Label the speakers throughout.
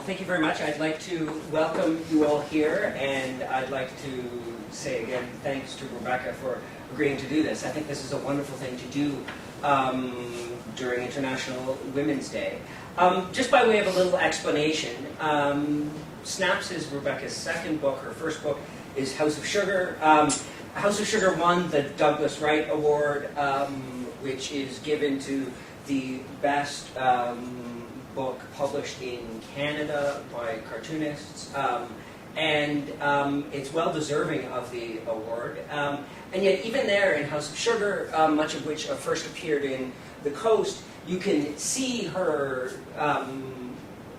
Speaker 1: thank you very much. I'd like to welcome you all here, and I'd like to say again thanks to Rebecca for agreeing to do this. I think this is a wonderful thing to do during International Women's Day. Just by way of a little explanation, Snaps is Rebecca's second book. Her first book is House of Sugar. House of Sugar won the Douglas Wright Award, which is given to the best book published in Canada by cartoonists, and it's well deserving of the award. And yet, even there in House of Sugar, much of which first appeared in The Coast, you can see her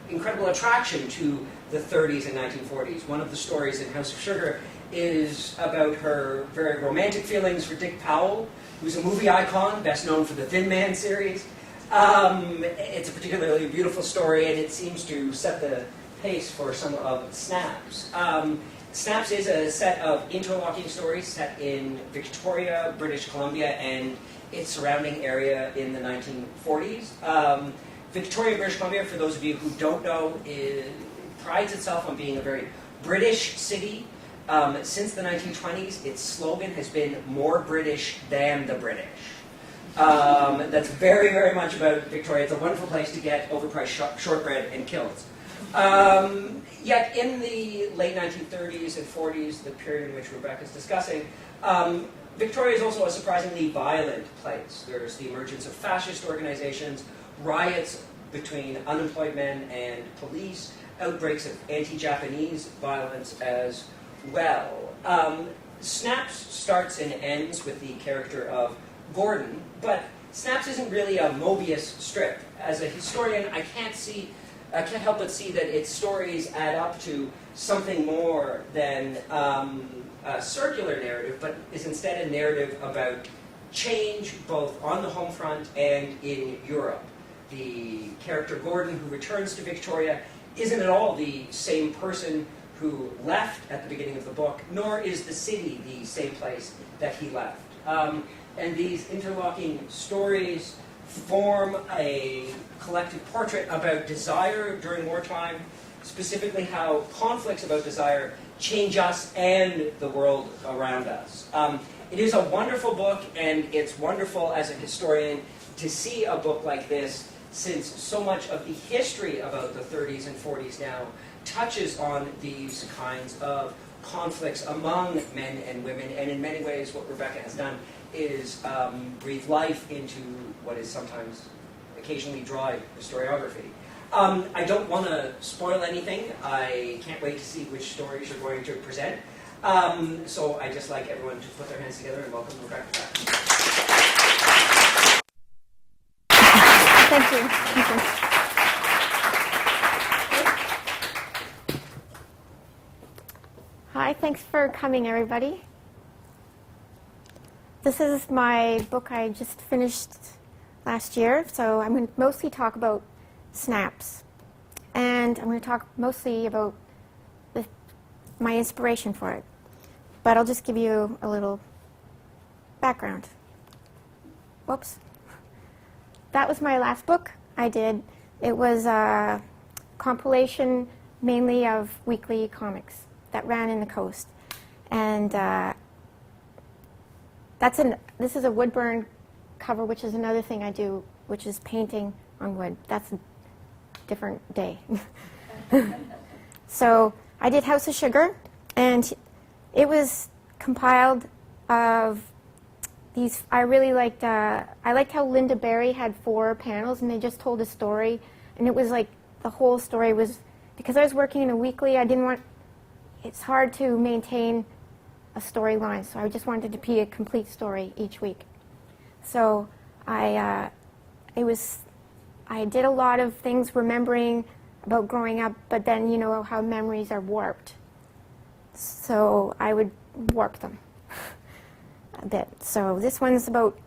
Speaker 1: incredible attraction to the 30s and 1940s. One of the stories in House of Sugar is about her very romantic feelings for Dick Powell, who's a movie icon, best known for the Thin Man series. It's a particularly beautiful story, and it seems to set the pace for some of Snaps. Snaps is a set of interlocking stories set in Victoria, British Columbia, and its surrounding area in the 1940s. Victoria, British Columbia, for those of you who don't know, prides itself on being a very British city. Since the 1920s, its slogan has been "More British than the British." That's very, very much about Victoria. It's a wonderful place to get overpriced shortbread and kilts. Yet in the late 1930s and 40s, the period in which Rebecca's discussing, Victoria is also a surprisingly violent place. There's the emergence of fascist organizations, riots between unemployed men and police, outbreaks of anti-Japanese violence as well. Snaps starts and ends with the character of Gordon, but Snaps isn't really a Mobius strip. As a historian, I can't help but see that its stories add up to something more than a circular narrative, but is instead a narrative about change both on the home front and in Europe. The character Gordon, who returns to Victoria, isn't at all the same person who left at the beginning of the book, nor is the city the same place that he left. And these interlocking stories form a collective portrait about desire during wartime, specifically how conflicts about desire change us and the world around us. It is a wonderful book, and it's wonderful as a historian to see a book like this, since so much of the history about the 30s and 40s now touches on these kinds of conflicts among men and women, and in many ways what Rebecca has done is breathe life into what is sometimes occasionally dry historiography. I don't want to spoil anything. I can't wait to see which stories you're going to present. So I'd just like everyone to put their hands together and welcome Rebecca back.
Speaker 2: Thank you. Thank you. Hi, thanks for coming, everybody. This is my book I just finished last year, so I'm going to mostly talk about Snaps. And I'm going to talk mostly about my inspiration for it. But I'll just give you a little background. Whoops. That was my last book I did. It was a compilation mainly of weekly comics that ran in the Coast. And this is a wood burn cover, which is another thing I do, which is painting on wood. That's a different day. So I did House of Sugar, and it was compiled of these. I really liked. I liked how Linda Barry had 4 panels, and they just told a story, and it was like the whole story was, because I was working in a weekly. I didn't want. It's hard to maintain a storyline, so I just wanted it to be a complete story each week. So I did a lot of things remembering about growing up, but then you know how memories are warped. So I would warp them a bit. So this one's about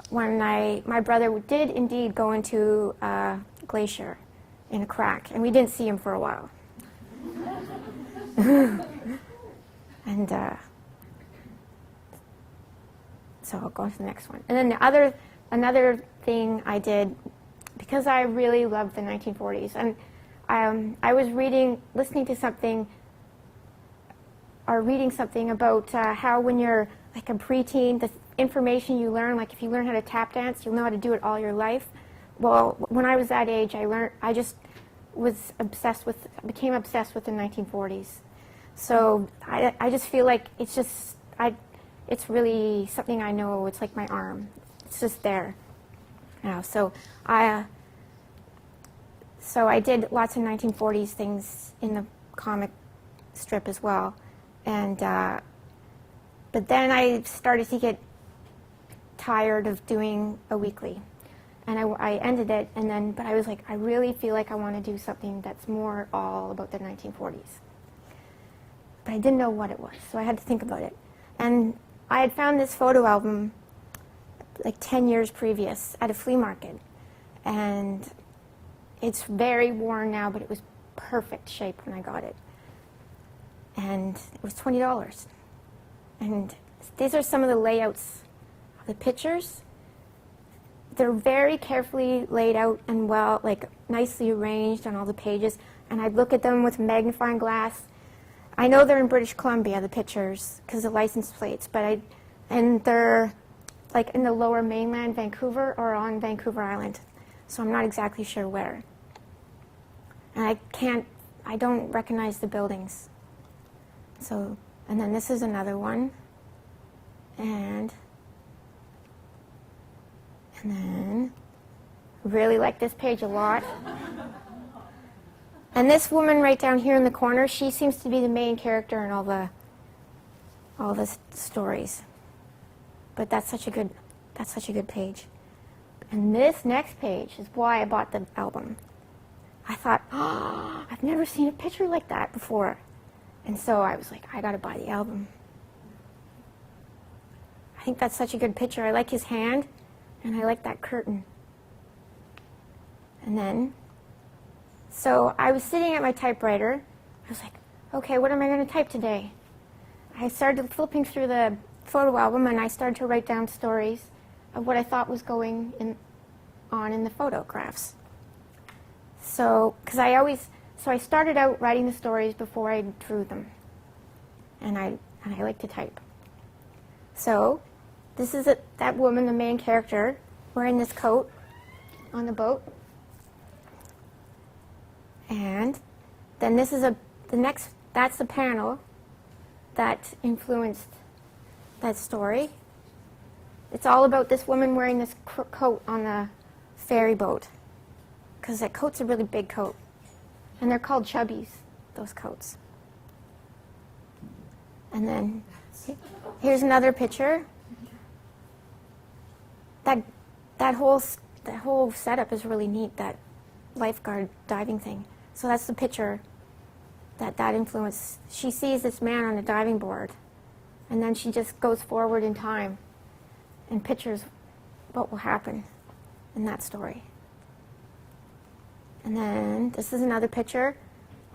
Speaker 2: when my brother did indeed go into a glacier in a crack, and we didn't see him for a while. And so I'll go to the next one. And then another thing I did, because I really loved the 1940s, and I was listening to something, or reading something about how when you're like a preteen, the information you learn, like if you learn how to tap dance, you'll know how to do it all your life. Well, when I was that age, I just became obsessed with the 1940s. So I just feel like it's really something I know. It's like my arm. It's just there now. So I did lots of 1940s things in the comic strip as well. And but then I started to get tired of doing a weekly. And I ended it, but I was like, I really feel like I want to do something that's more all about the 1940s. But I didn't know what it was, so I had to think about it. And I had found this photo album like 10 years previous at a flea market. And it's very worn now, but it was perfect shape when I got it. And it was $20. And these are some of the layouts of the pictures. They're very carefully laid out and well, like nicely arranged on all the pages. And I'd look at them with a magnifying glass. I know they're in British Columbia, the pictures, because of license plates, and they're like in the lower mainland, Vancouver, or on Vancouver Island. So I'm not exactly sure where. And I don't recognize the buildings. So, and then this is another one. And then, really like this page a lot. And this woman right down here in the corner, she seems to be the main character in all the stories. But that's such a good page. And this next page is why I bought the album. I thought, oh, I've never seen a picture like that before. And so I was like, I gotta buy the album. I think that's such a good picture. I like his hand. And I like that curtain. And then, so I was sitting at my typewriter. I was like, okay, what am I going to type today? I started flipping through the photo album, and I started to write down stories of what I thought was going on in the photographs. So, I started out writing the stories before I drew them. And I like to type. So, this is that woman, the main character, wearing this coat on the boat. And then this is that's the panel that influenced that story. It's all about this woman wearing this coat on the ferry boat. Because that coat's a really big coat. And they're called chubbies, those coats. And then here's another picture. That whole setup is really neat, that lifeguard diving thing. So that's the picture that influenced. She sees this man on a diving board, and then she just goes forward in time and pictures what will happen in that story. And then this is another picture.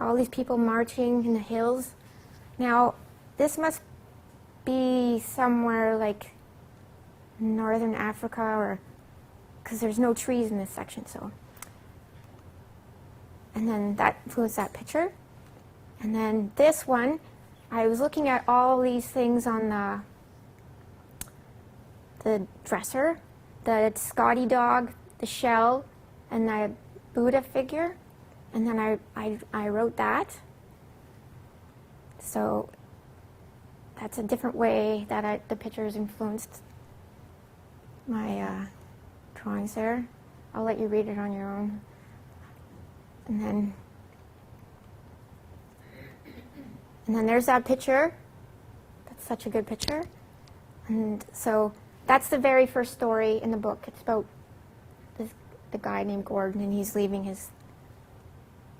Speaker 2: All these people marching in the hills. Now, this must be somewhere like Northern Africa, or because there's no trees in this section. So, and then that influenced that picture. And then this one, I was looking at all these things on the dresser, the Scotty dog, the shell, and the Buddha figure, and then I wrote that. So that's a different way that the pictures influenced my drawings there. I'll let you read it on your own. And then there's that picture. That's such a good picture. And so that's the very first story in the book. It's about the guy named Gordon, and he's leaving his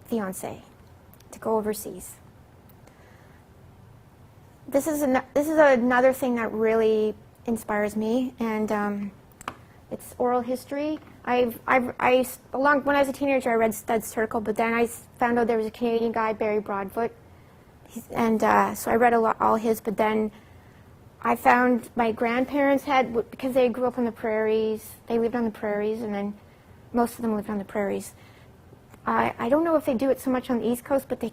Speaker 2: fiancée to go overseas. This is another thing that really inspires me, and it's oral history. When I was a teenager, I read Stud's Circle, but then I found out there was a Canadian guy, Barry Broadfoot, and so I read all his. But then I found my grandparents because they grew up on the prairies. They lived on the prairies, and then most of them lived on the prairies. I don't know if they do it so much on the East Coast, but the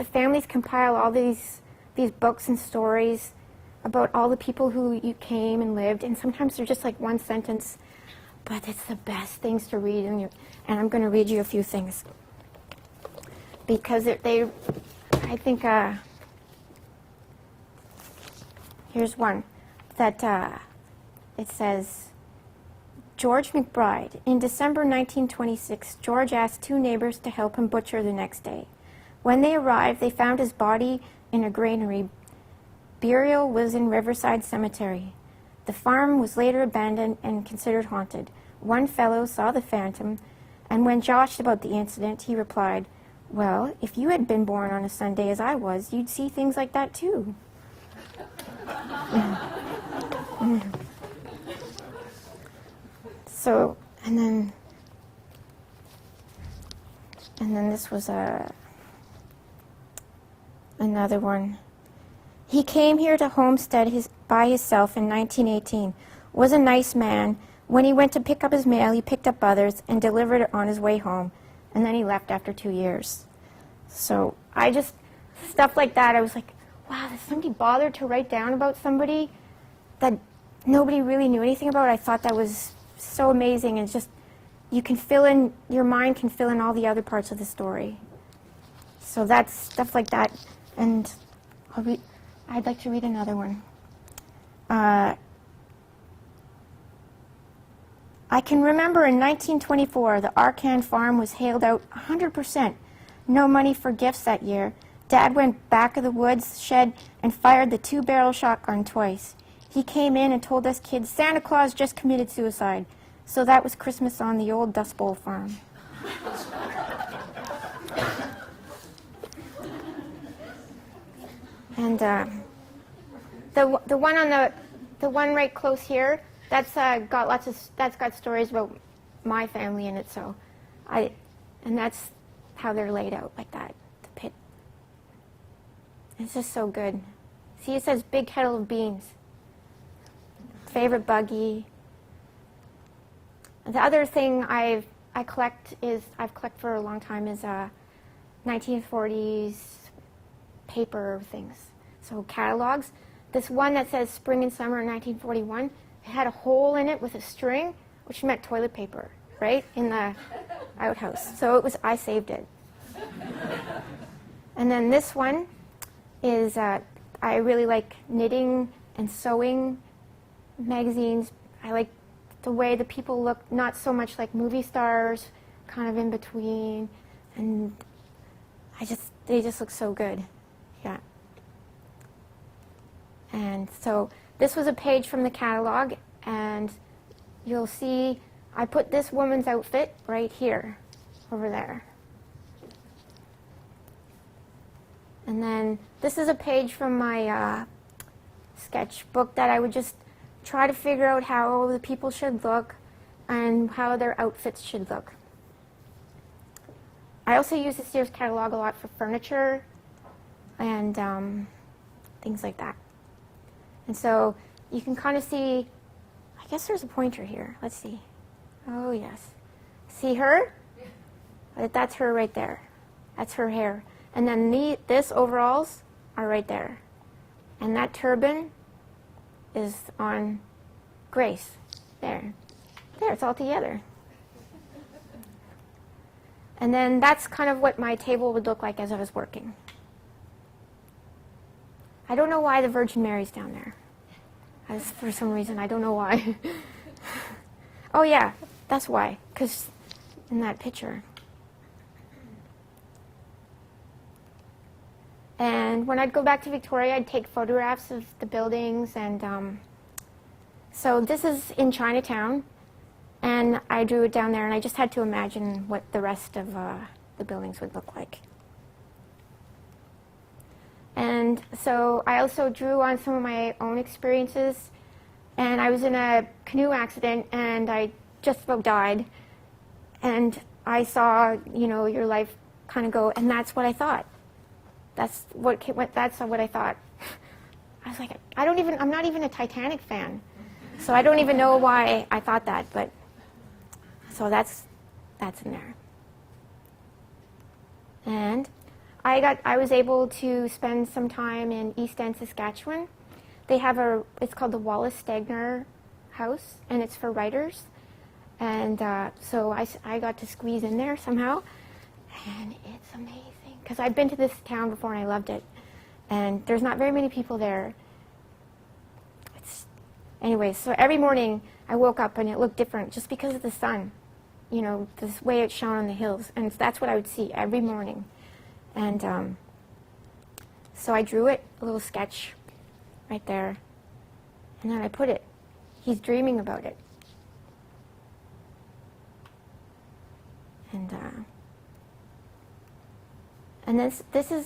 Speaker 2: families compile all these books and stories about all the people who you came and lived, and sometimes they're just like one sentence, but it's the best things to read, and I'm going to read you a few things. Because I think, here's one that it says, George McBride. In December 1926, George asked two neighbors to help him butcher the next day. When they arrived, they found his body in a granary. Burial was in Riverside Cemetery. The farm was later abandoned and considered haunted. One fellow saw the phantom, and when joshed about the incident, he replied, "Well, if you had been born on a Sunday as I was, you'd see things like that too." So, and then this was another one. He came here to homestead by himself in 1918. Was a nice man. When he went to pick up his mail, he picked up others and delivered it on his way home. And then he left after 2 years. So stuff like that, I was like, wow, does somebody bother to write down about somebody that nobody really knew anything about? I thought that was so amazing. And just, your mind can fill in all the other parts of the story. So that's stuff like that. And I'd like to read another one. I can remember in 1924, the Arcan farm was hailed out 100%. No money for gifts that year. Dad went back of the woods shed and fired the 2-barrel shotgun twice. He came in and told us kids Santa Claus just committed suicide. So that was Christmas on the old Dust Bowl farm. And the one right close here, that's got stories about my family in it. So and that's how they're laid out like that. The pit. It's just so good. See, it says big kettle of beans. Favorite buggy. The other thing I've collected for a long time is 1940s paper things. So catalogs. This one that says Spring and Summer 1941, it had a hole in it with a string, which meant toilet paper, right, in the outhouse. So I saved it. And then this one is, I really like knitting and sewing magazines. I like the way the people look, not so much like movie stars, kind of in between, and they just look so good. Yeah. And so this was a page from the catalog, and you'll see I put this woman's outfit right here, over there. And then this is a page from my sketchbook that I would just try to figure out how the people should look and how their outfits should look. I also use the Sears catalog a lot for furniture and things like that. And so you can kind of see, I guess there's a pointer here. Let's see. Oh, yes. See her? That's her right there. That's her hair. And then this overalls are right there. And that turban is on Grace. There. There, it's all together. And then that's kind of what my table would look like as I was working. I don't know why the Virgin Mary's down there. For some reason, I don't know why. Oh yeah, that's why, because in that picture. And when I'd go back to Victoria, I'd take photographs of the buildings. And so this is in Chinatown, and I drew it down there, and I just had to imagine what the rest of the buildings would look like. And so I also drew on some of my own experiences. And I was in a canoe accident, and I just about died. And I saw, your life kind of go, and that's what I thought. That's what I thought. I was like, I'm not even a Titanic fan. So I don't even know why I thought that, but so that's in there. I was able to spend some time in East End, Saskatchewan. They have it's called the Wallace Stegner House, and it's for writers. And so I got to squeeze in there somehow, and it's amazing. Because I've been to this town before and I loved it. And there's not very many people there. Anyway, so every morning I woke up and it looked different just because of the sun. You know, this way it shone on the hills. And that's what I would see every morning. And so I drew it, a little sketch right there. And then I put it. He's dreaming about it. And this is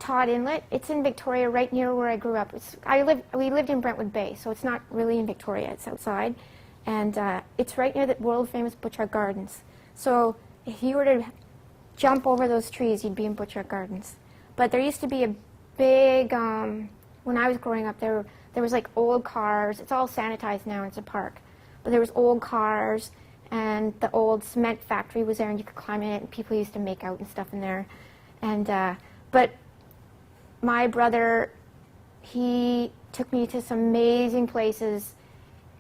Speaker 2: Todd Inlet. It's in Victoria, right near where I grew up. We lived in Brentwood Bay, so it's not really in Victoria. It's outside, and it's right near the world-famous Butchart Gardens. So if you were to jump over those trees, you'd be in Butchart Gardens. But there used to be a big, when I was growing up, there was like old cars. It's all sanitized now. It's a park, but there was old cars. And the old cement factory was there, and you could climb in it, and people used to make out and stuff in there. And but my brother, he took me to some amazing places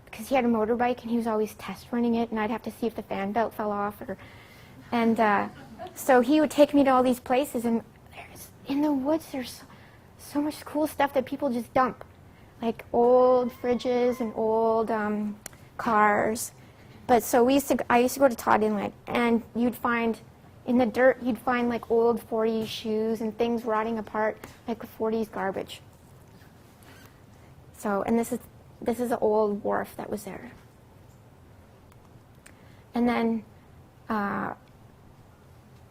Speaker 2: because he had a motorbike, and he was always test running it, and I'd have to see if the fan belt fell off. So he would take me to all these places, and in the woods there's so much cool stuff that people just dump, like old fridges and old cars. But so I used to go to Todd Inlet, and you'd find in the dirt, you'd find like old 40s shoes and things rotting apart, like 40s garbage. So, and this is an old wharf that was there. And then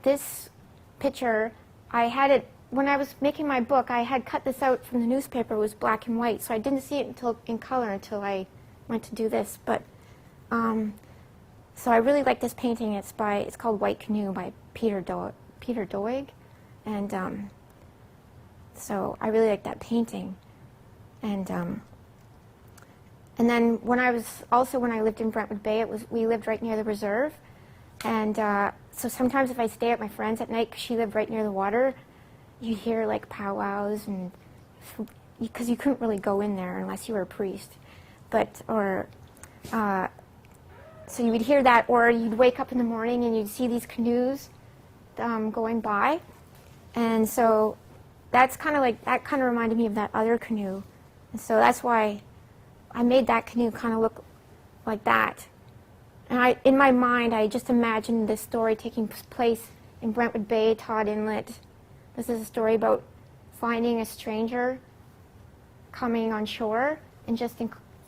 Speaker 2: this picture, I had it, when I was making my book, I had cut this out from the newspaper. It was black and white, so I didn't see it in color until I went to do this. But so I really like this painting. It's called White Canoe by Peter Doig, and so I really like that painting. And then when I lived in Brentwood Bay, we lived right near the reserve, and so sometimes if I stay at my friend's at night, 'cause she lived right near the water, you'd hear like powwows, and because you couldn't really go in there unless you were a priest, so you would hear that, or you'd wake up in the morning and you'd see these canoes going by. And so that kind of reminded me of that other canoe. And so that's why I made that canoe kind of look like that. And in my mind, I just imagined this story taking place in Brentwood Bay, Todd Inlet. This is a story about finding a stranger coming on shore and just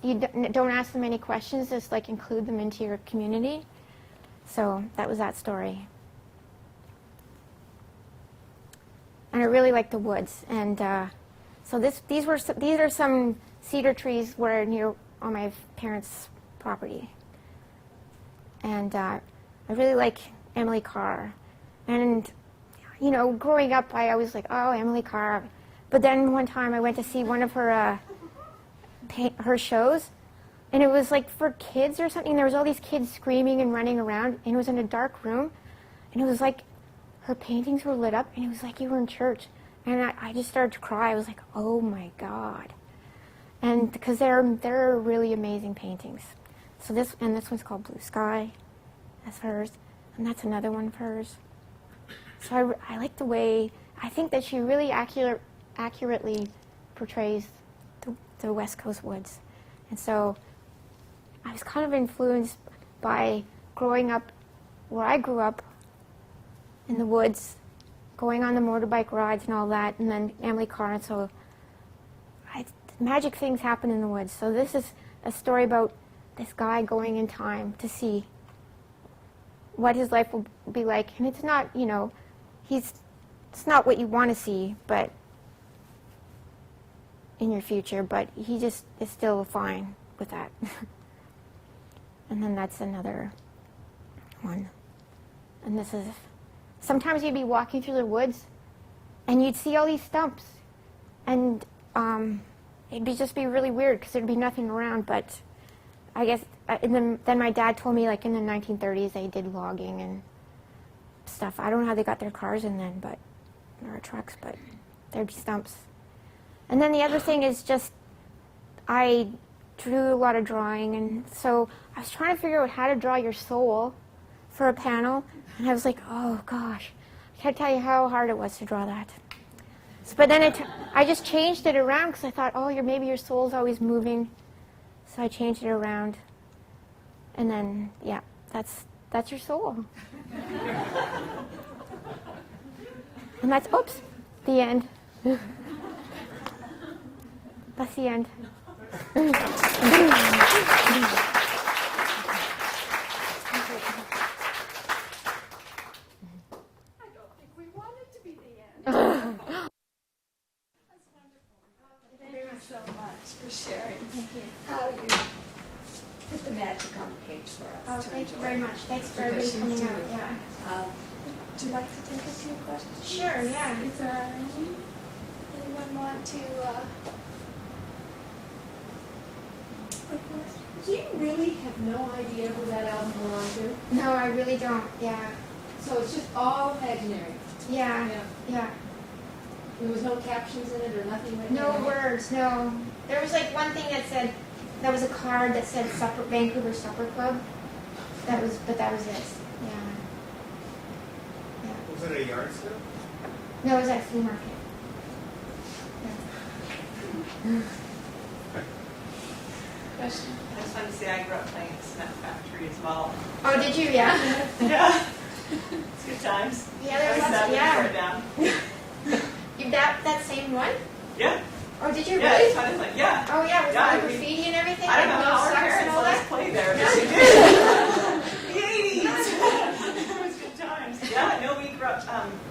Speaker 2: you don't ask them any questions, just like include them into your community. So that was that story. And I really like the woods. And so these are some cedar trees were near on my parents' property. And I really like Emily Carr. And you know, growing up, I always like, oh, Emily Carr. But then one time I went to see one of her shows, and it was like for kids or something. There was all these kids screaming and running around, and it was in a dark room, and it was like her paintings were lit up, and it was like you were in church. And I just started to cry. I was like, oh my God. And because they're really amazing paintings. So this one's called Blue Sky. That's hers, and that's another one of hers. So I like the way, I think that she really accurately portrays the West Coast woods. And so I was kind of influenced by growing up where I grew up in the woods, going on the motorbike rides and all that, and then Emily Carr. And so magic things happen in the woods. So this is a story about this guy going in time to see what his life will be like. And it's not, you know, it's not what you want to see, but in your future, but he just is still fine with that. And then that's another one. And this is, sometimes you'd be walking through the woods and you'd see all these stumps, and it'd just be really weird because there'd be nothing around. But I guess then my dad told me, like in the 1930s they did logging, stuff. I don't know how they got their cars in then, or trucks, but they're stumps. And then the other thing is just, I drew a lot of drawing, and so I was trying to figure out how to draw your soul for a panel, and I was like, oh gosh, I can't tell you how hard it was to draw that. But then I just changed it around because I thought, oh, maybe your soul's always moving. So I changed it around. And then, yeah, that's your soul. And that's, oops, the end. That's the end.
Speaker 3: So much for sharing. Thank you. How you put the magic on the page for us.
Speaker 2: Oh, thank you very much. Thanks for everybody coming out. Yeah.
Speaker 3: Would you like to take a few questions?
Speaker 2: Sure, yeah.
Speaker 3: Is there anyone want to?
Speaker 4: Do you really have no idea who that album belonged to?
Speaker 2: No, I really don't. Yeah.
Speaker 4: So it's just all imaginary.
Speaker 2: Yeah. Yeah.
Speaker 4: There was no captions in it or nothing written.
Speaker 2: No
Speaker 4: in it?
Speaker 2: words, no. There was like one thing that was a card that said Vancouver Supper Club. But that was it. Yeah.
Speaker 5: Was it a yard sale?
Speaker 2: No, it was at a flea market. Yeah.
Speaker 3: Question?
Speaker 6: I just wanted to say I grew up playing at Cement Factory as well.
Speaker 2: Oh, did you? Yeah.
Speaker 6: Yeah. It's good times.
Speaker 2: Yeah, there was
Speaker 6: I
Speaker 2: lots. Yeah.
Speaker 6: down.
Speaker 2: That same one?
Speaker 6: Yeah.
Speaker 2: Oh, did you
Speaker 6: Yeah,
Speaker 2: really?
Speaker 6: it's kind of like, yeah.
Speaker 2: Oh, yeah, with
Speaker 6: Yeah,
Speaker 2: all
Speaker 6: I
Speaker 2: the
Speaker 6: mean,
Speaker 2: graffiti and everything.
Speaker 6: I don't know
Speaker 2: and
Speaker 6: how our
Speaker 2: socks and
Speaker 6: parents
Speaker 2: all
Speaker 6: let us
Speaker 2: that.
Speaker 6: play there, but we did. The 80s. It was good times. Yeah, no, we grew up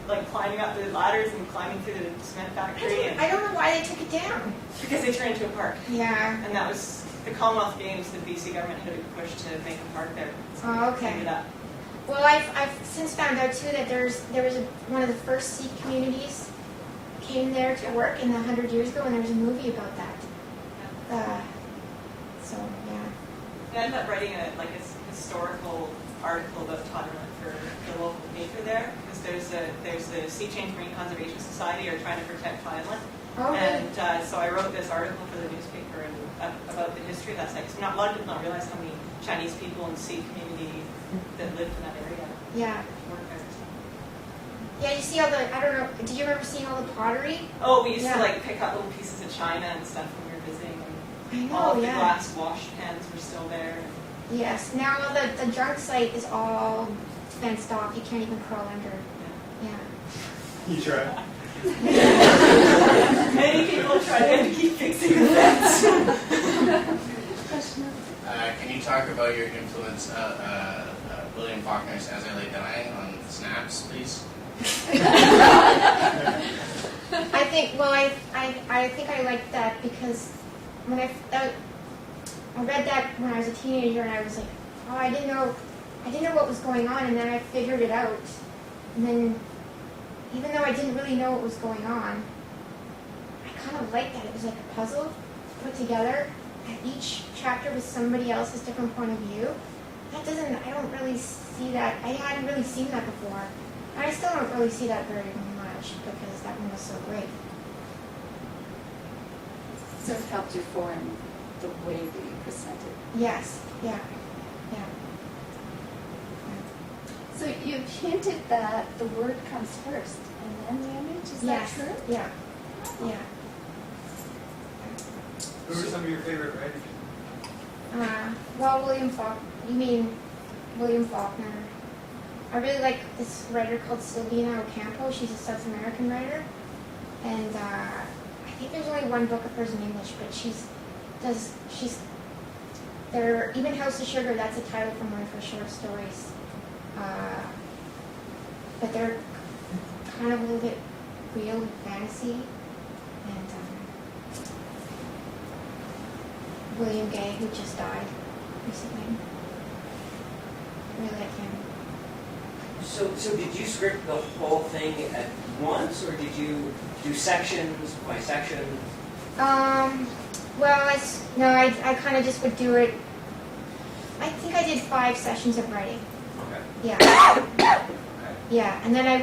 Speaker 6: like climbing up the ladders and climbing through the cement factory.
Speaker 2: I don't know why they took it down.
Speaker 6: Because they turned into a park.
Speaker 2: Yeah.
Speaker 6: And that was the Commonwealth Games, the BC government had pushed to make a park there. So
Speaker 2: Oh,
Speaker 6: we
Speaker 2: okay.
Speaker 6: cleaned it up.
Speaker 2: Well, I've since found out too that there was one of the first Sikh communities came there to work in 100 years ago, and there was a movie about that. So yeah.
Speaker 6: I ended up writing a historical article about Totterman for the local paper there, because there's the Sea Change Marine Conservation Society are trying to protect Thailand.
Speaker 2: Oh, really?
Speaker 6: And so I wrote this article for the newspaper about the history of that site. Because a lot of people don't realize how many Chinese people in the Sikh community that lived in that area.
Speaker 2: Yeah.
Speaker 6: Worked there.
Speaker 2: Yeah, you see all the, I don't know, did you ever see all the pottery?
Speaker 6: Oh, we used
Speaker 2: Yeah.
Speaker 6: to pick up little pieces of china and stuff when we were visiting.
Speaker 2: I
Speaker 6: And
Speaker 2: know,
Speaker 6: all of the
Speaker 2: yeah.
Speaker 6: glass wash pans were still there.
Speaker 2: Yes, now the junk site is all fenced off. You can't even crawl under. Yeah.
Speaker 5: You try.
Speaker 6: Many people tried to keep fixing the fence.
Speaker 7: Can you talk about your influence, William Faulkner's As I Lay Dying on snaps, please?
Speaker 2: I think, well, I think I liked that because when I read that when I was a teenager, and I was like, oh, I didn't know what was going on, and then I figured it out. And then, even though I didn't really know what was going on, I kind of liked that. It was like a puzzle put together, and each chapter was somebody else's different point of view. I don't really see that. I hadn't really seen that before. And I still don't really see that very much because that one was so great.
Speaker 3: So it helped you form the way that you presented.
Speaker 2: Yes, yeah.
Speaker 3: So you've hinted that the word comes first and then the image. Is
Speaker 2: Yes,
Speaker 3: that true?
Speaker 2: yeah.
Speaker 5: Who are some of your favorite writers?
Speaker 2: Well, you mean William Faulkner. I really like this writer called Silvina Ocampo. She's a South American writer. And I think there's only one book of hers in English, but even House of Sugar, that's a title from one of her short stories. But they're kind of a little bit real fantasy. And William Gay, who just died recently. I really like him.
Speaker 1: So did you script the whole thing at once, or did you do sections by section?
Speaker 2: Well, I kind of just would do it. I think I did 5 sessions of writing.
Speaker 1: Okay.
Speaker 2: Yeah.
Speaker 1: Okay.
Speaker 2: Yeah, and then I'd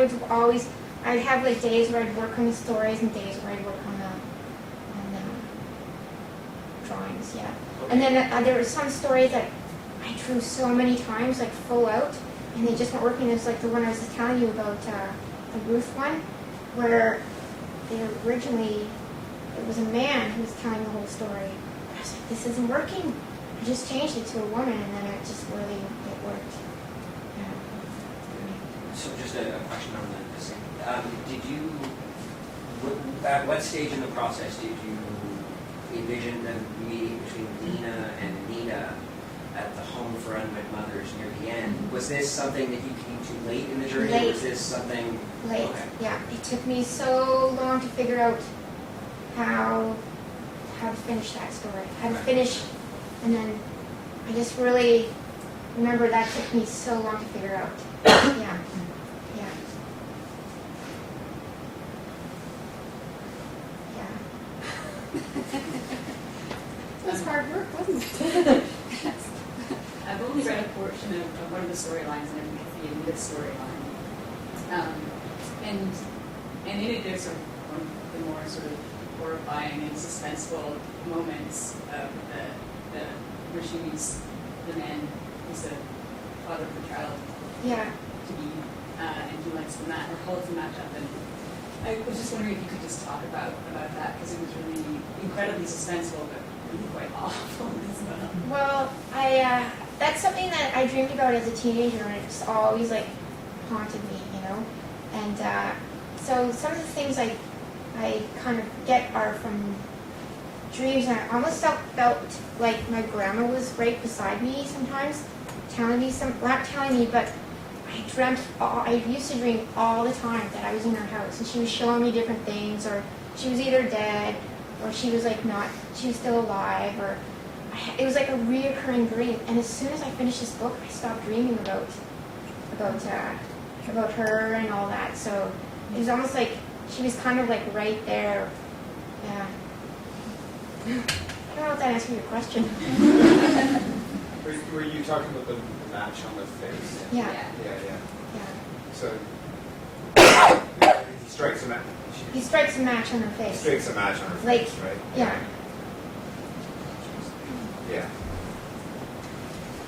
Speaker 2: have like days where I'd work on the stories and days where I'd work on the drawings, yeah.
Speaker 1: Okay.
Speaker 2: And then there were some stories that I drew so many times, like full out, and they just weren't working. It's like the one I was just telling you about, the Ruth one, where it was a man who was telling the whole story. I was like, this isn't working. I just changed it to a woman, and then it worked. Yeah.
Speaker 1: So just a question on this. At what stage in the process did you envision the meeting between Lena and Nita at the Home for Unwed Mothers near the end? Was this something that you came to late in the journey?
Speaker 2: Late.
Speaker 1: Or was this something...
Speaker 2: Late,
Speaker 1: Okay.
Speaker 2: yeah. It took me so long to figure out how to finish that story. How to finish, and then I just really remember that took me so long to figure out. Yeah. Yeah. Yeah.
Speaker 3: It was hard work, wasn't it?
Speaker 8: I've only read a portion of one of the storylines, and I'm the Edith storyline. And in it, there's sort of one of the more sort of horrifying and suspenseful moments of where she meets the man who's the father of the child
Speaker 2: Yeah.
Speaker 8: to be, and he likes the match, or holds the match up. And I was just wondering if you could just talk about that, because it was really incredibly suspenseful, but really quite awful as well.
Speaker 2: Well, that's something that I dreamed about as a teenager, and it's always like haunted me, you know. And so some of the things I kind of get are from dreams, and I almost felt like my grandma was right beside me sometimes, telling me not telling me, but I used to dream all the time that I was in her house, and she was showing me different things, or she was either dead, or she was she was still alive, or it was like a reoccurring dream. And as soon as I finished this book, I stopped dreaming about her and all that. So it was almost like she was kind of like right there. Yeah. I don't know if that answered your question.
Speaker 5: Were you talking about the match on the face?
Speaker 2: Yeah.
Speaker 5: Yeah.
Speaker 2: Yeah.
Speaker 5: So he strikes a match.
Speaker 2: He strikes a match on her
Speaker 5: He
Speaker 2: face.
Speaker 5: strikes a match on her
Speaker 2: Like,
Speaker 5: face, right?
Speaker 2: Yeah.
Speaker 5: Yeah.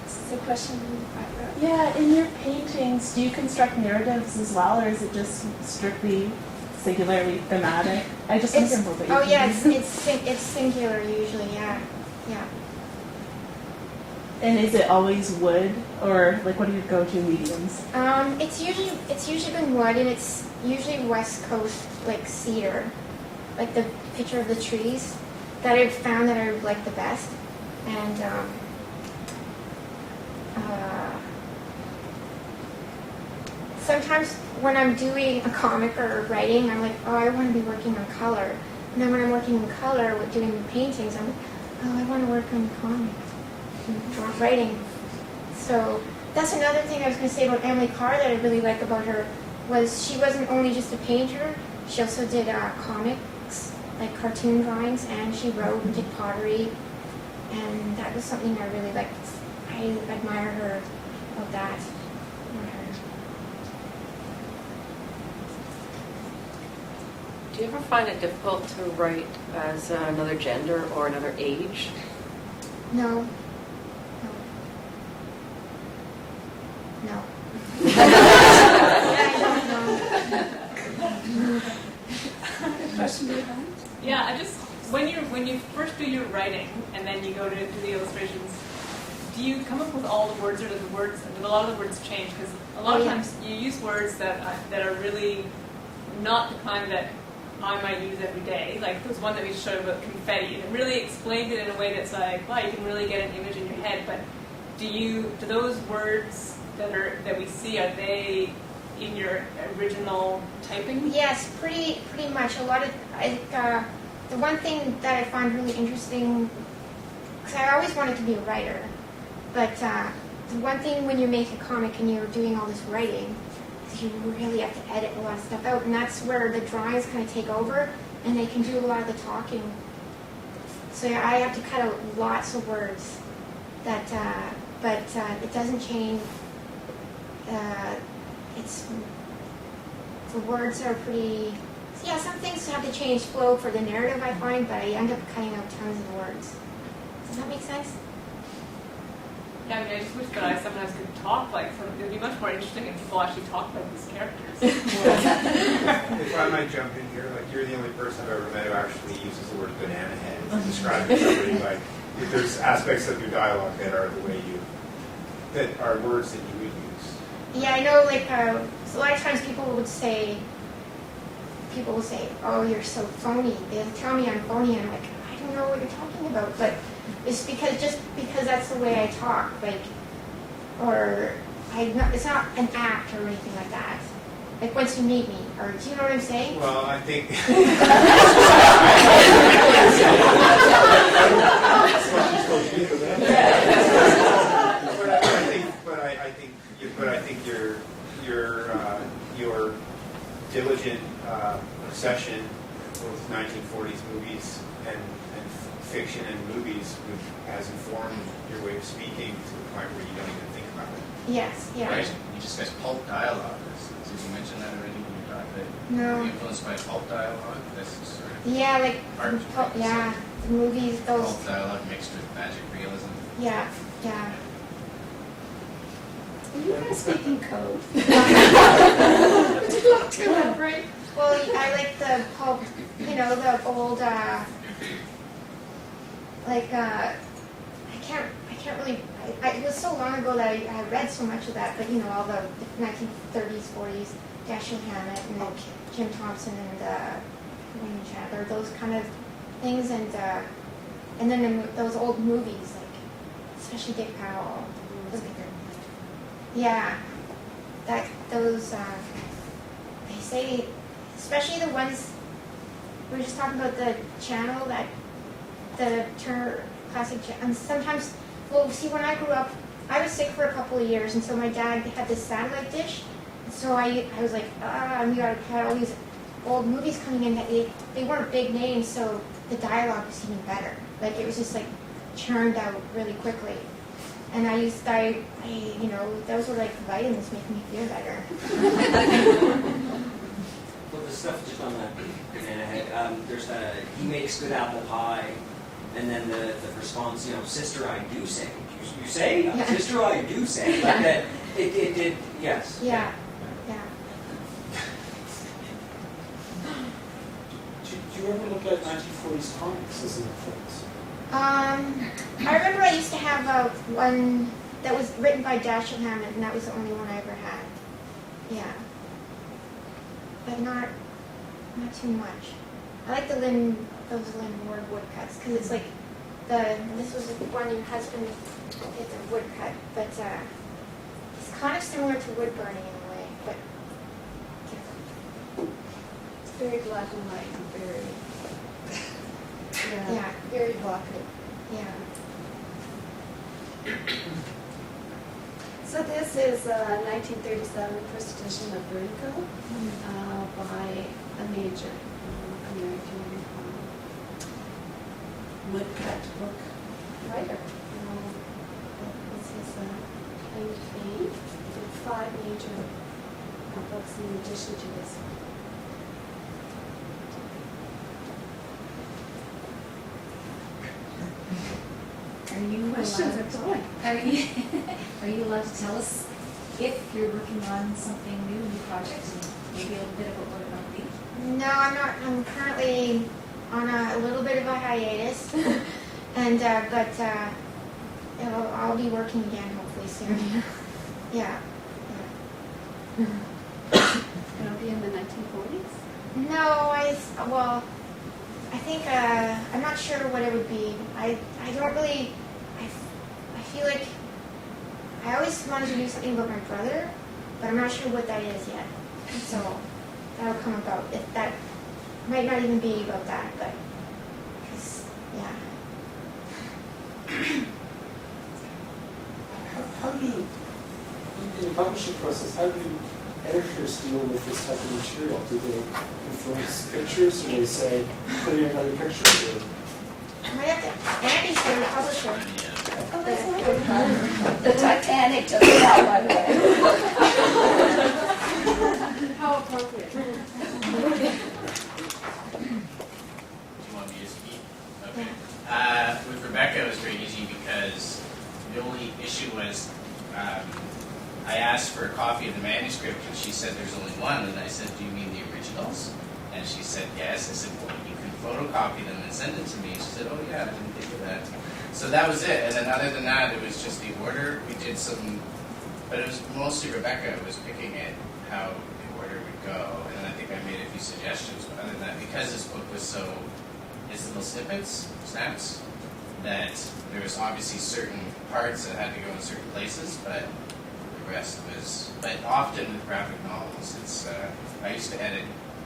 Speaker 3: This is a question I wrote.
Speaker 9: Yeah, in your paintings, do you construct narratives as well, or is it just strictly singularly thematic? I just wonder about what you
Speaker 2: Oh yeah, it's singular usually. Yeah. Yeah.
Speaker 9: And is it always wood, or like what are your go-to mediums?
Speaker 2: It's usually been wood, and it's usually West Coast like cedar, like the picture of the trees that I've found that I like the best. And sometimes when I'm doing a comic or writing, I'm like, oh, I want to be working on color. And then when I'm working in color with doing paintings, I'm like, oh, I want to work on comic and writing. So that's another thing I was going to say about Emily Carr that I really like about her, was she wasn't only just a painter, she also did comics, like cartoon drawings, and she wrote and did pottery, and that was something I really liked. I admire her about that.
Speaker 10: Do you ever find it difficult to write as another gender or another age?
Speaker 2: No.
Speaker 3: Question behind?
Speaker 6: Yeah, when you first do your writing and then you go to do the illustrations, do you come up with all the words, or do a lot of the words change? Because a lot of times you use words that are really not the kind that I might use every day. Like there's one that we showed about confetti, and it really explained it in a way that's like, wow, you can really get an image in your head. But do those words that we see, are they in your original typing?
Speaker 2: Yes, pretty much. A lot of the one thing that I find really interesting, because I always wanted to be a writer, but the one thing when you make a comic and you're doing all this writing, is you really have to edit a lot of stuff out, and that's where the drawings kind of take over, and they can do a lot of the talking. So I have to cut out lots of words. But it doesn't change. It's the words are pretty. Yeah, some things have to change flow for the narrative, I find, but I end up cutting out tons of words. Does that make sense?
Speaker 6: Yeah, I mean, I just wish that I sometimes could talk like some. It would be much more interesting if people actually talked like these characters.
Speaker 5: If I might jump in here, like you're the only person I've ever met who actually uses the word banana head to describe somebody. Like, if there's aspects of your dialogue that are the way that are words that you would use.
Speaker 2: Yeah, I know, like, so a lot of times people will say, oh, you're so phony. They'll tell me I'm phony, and I'm like, I don't know what you're talking about. But it's just because that's the way I talk, like, or it's not an act or anything like that. Like, once you meet me, or do you know what I'm saying?
Speaker 5: Well, I think. But I think your diligent obsession with 1940s movies and fiction and movies has informed your way of speaking to the point where you don't even think about it.
Speaker 2: Yes, yeah.
Speaker 7: Right? You discussed pulp dialogue. Did you mention that already when you talked about
Speaker 2: No.
Speaker 7: influenced by pulp dialogue? That's sort of
Speaker 2: Yeah, like,
Speaker 7: art.
Speaker 2: yeah, the movies, those,
Speaker 7: Pulp dialogue mixed with magic realism.
Speaker 2: yeah, yeah.
Speaker 3: Are you guys speaking code? Would you like to elaborate?
Speaker 2: Well, I like the pulp, the old, I can't really, it was so long ago that I read so much of that, but all the 1930s, 40s, Dashiell Hammett and Jim Thompson and William Chandler, those kind of things, and then those old movies, like, especially Dick Powell. Yeah, those, they say, especially the ones, we were just talking about the channel, the Turner Classic Channel, and sometimes, well, see, when I grew up, I was sick for a couple of years, and so my dad had this satellite dish, and so I was like, and we had all these old movies coming in that they weren't big names, so the dialogue was even better. Like, it was just, like, churned out really quickly. And those were like vitamins making me feel better.
Speaker 1: Well, the stuff just on that banana head, there's he makes good apple pie, and then the response, sister, I do say. You say?
Speaker 2: Yeah.
Speaker 1: Sister, I do say. Like that, it did, yes.
Speaker 2: Yeah, yeah.
Speaker 11: Do you ever look at 1940s comics as an influence?
Speaker 2: I remember I used to have one that was written by Dashiell Hammett, and that was the only one I ever had. Yeah. But not too much. I like those Lynn Ward woodcuts, because it's like this was one your husband did the woodcut, but it's kind of similar to wood burning in a way, but different.
Speaker 3: It's very black and white and very,
Speaker 2: Yeah.
Speaker 3: very blocky.
Speaker 2: Yeah.
Speaker 3: So this is 1937 first edition of Vertigo by a major American woodcut book writer. This is claim to fame. He did 5 major books in addition to this one.
Speaker 12: Are you
Speaker 3: Questions
Speaker 12: allowed,
Speaker 3: are going.
Speaker 12: are you allowed to tell us if you're working on something new project, and maybe a little bit about what it might be?
Speaker 2: No, I'm not. I'm currently on a little bit of a hiatus, and I'll be working again hopefully soon. Yeah.
Speaker 3: It'll be in the 1940s?
Speaker 2: No, I think I'm not sure what it would be. I don't really. I feel like I always wanted to do something about my brother, but I'm not sure what that is yet. So that'll come about. If that might not even be about that, but yeah.
Speaker 11: How do you, in the publishing process, how do editors deal with this type of material? Do they influence pictures, or do they say, put in another picture? Or...
Speaker 2: I might have to. Andy's the publisher.
Speaker 3: Oh, that's wonderful. The Titanic does that, by the way.
Speaker 4: How appropriate.
Speaker 7: Do you want me to speak? Okay. With Rebecca, it was very easy because the only issue was I asked for a copy of the manuscript and she said there's only one. And I said, do you mean the originals? And she said, yes. I said, well, you can photocopy them and send it to me. She said, oh, yeah, I didn't think of that. So that was it. And then other than that, it was just the order. We did some, but it was mostly Rebecca was picking it, how the order would go. And then I think I made a few suggestions. But other than that, because this book was so, it's little snippets, snaps, that there was obviously certain parts that had to go in certain places, but the rest was, but often with graphic novels, it's, I used to edit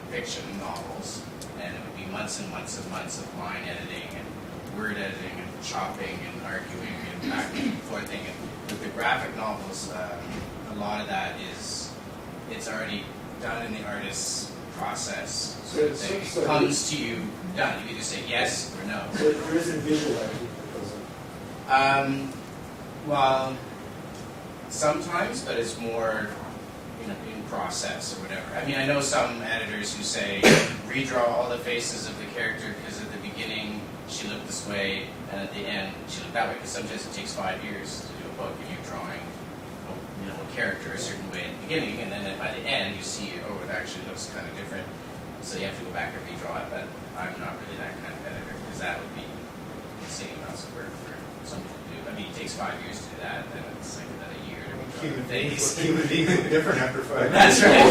Speaker 7: fiction novels, and it would be months and months and months of line editing and word editing and chopping and arguing and back and forth thing. And with the graphic novels, a lot of that is, it's already done in the artist's process.
Speaker 11: So
Speaker 7: It comes to you done. You either say yes or no.
Speaker 11: So there isn't visual editing that goes in.
Speaker 7: Well, sometimes, but it's more in process or whatever. I mean, I know some editors who say redraw all the faces of the character because at the beginning she looked this way and at the end she looked that way. Because sometimes it takes 5 years to do a book and you're drawing, a character a certain way at the beginning, and then by the end you see, oh, it actually looks kind of different. So you have to go back and redraw it. But I'm not really that kind of editor because that would be insane amounts of work for somebody to do. I mean, it takes 5 years to do that, and then it's like another year to redraw the face.
Speaker 5: Human beings are different after 5 years.
Speaker 7: That's right.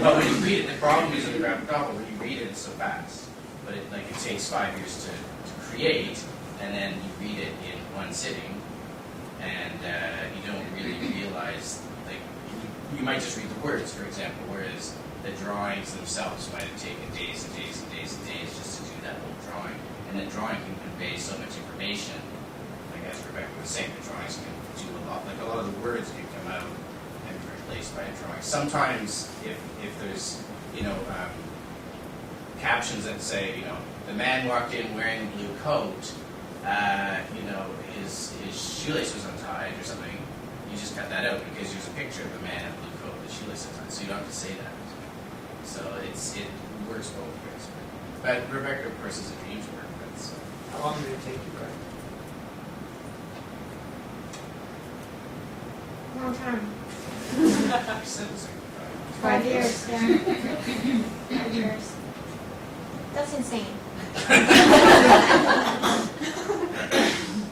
Speaker 7: But when you read it, the problem is in the graphic novel, when you read it, it's so fast. But it takes 5 years to create, and then you read it in one sitting, and you don't really realize, you might just read the words, for example, whereas the drawings themselves might have taken days and days and days and days just to do that whole drawing. And then drawing can convey so much information. Like as Rebecca was saying, the drawings can do a lot. Like a lot of the words can come out and be replaced by a drawing. Sometimes if there's, captions that say, the man walked in wearing a blue coat, his shoelace was untied or something, you just cut that out because there's a picture of a man in a blue coat with shoelace untied, so you don't have to say that. So it works both ways. But Rebecca, of course, is a dreams work.
Speaker 1: How long did it take you, Greg?
Speaker 2: Long time.
Speaker 7: You said it was
Speaker 2: 5 years, yeah. 5 years. That's insane.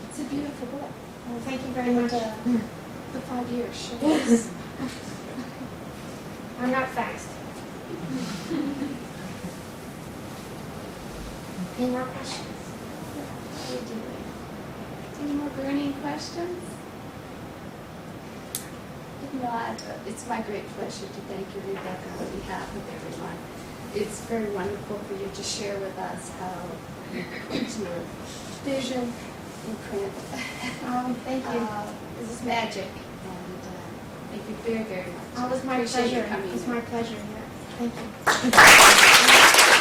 Speaker 3: It's a beautiful book.
Speaker 2: Well, thank you very much.
Speaker 3: The 5 years shows.
Speaker 2: I'm not fast. Any more questions?
Speaker 3: How are you doing? Any more burning questions? If not, it's my great pleasure to thank you, Rebecca, on behalf of everyone. It's very wonderful for you to share with us how you put your vision in print.
Speaker 2: Thank you.
Speaker 3: This is magic, and thank you very, very much.
Speaker 2: Oh, it was my
Speaker 3: Appreciate you
Speaker 2: pleasure.
Speaker 3: coming
Speaker 2: It was
Speaker 3: here.
Speaker 2: my pleasure. Yeah. Thank you.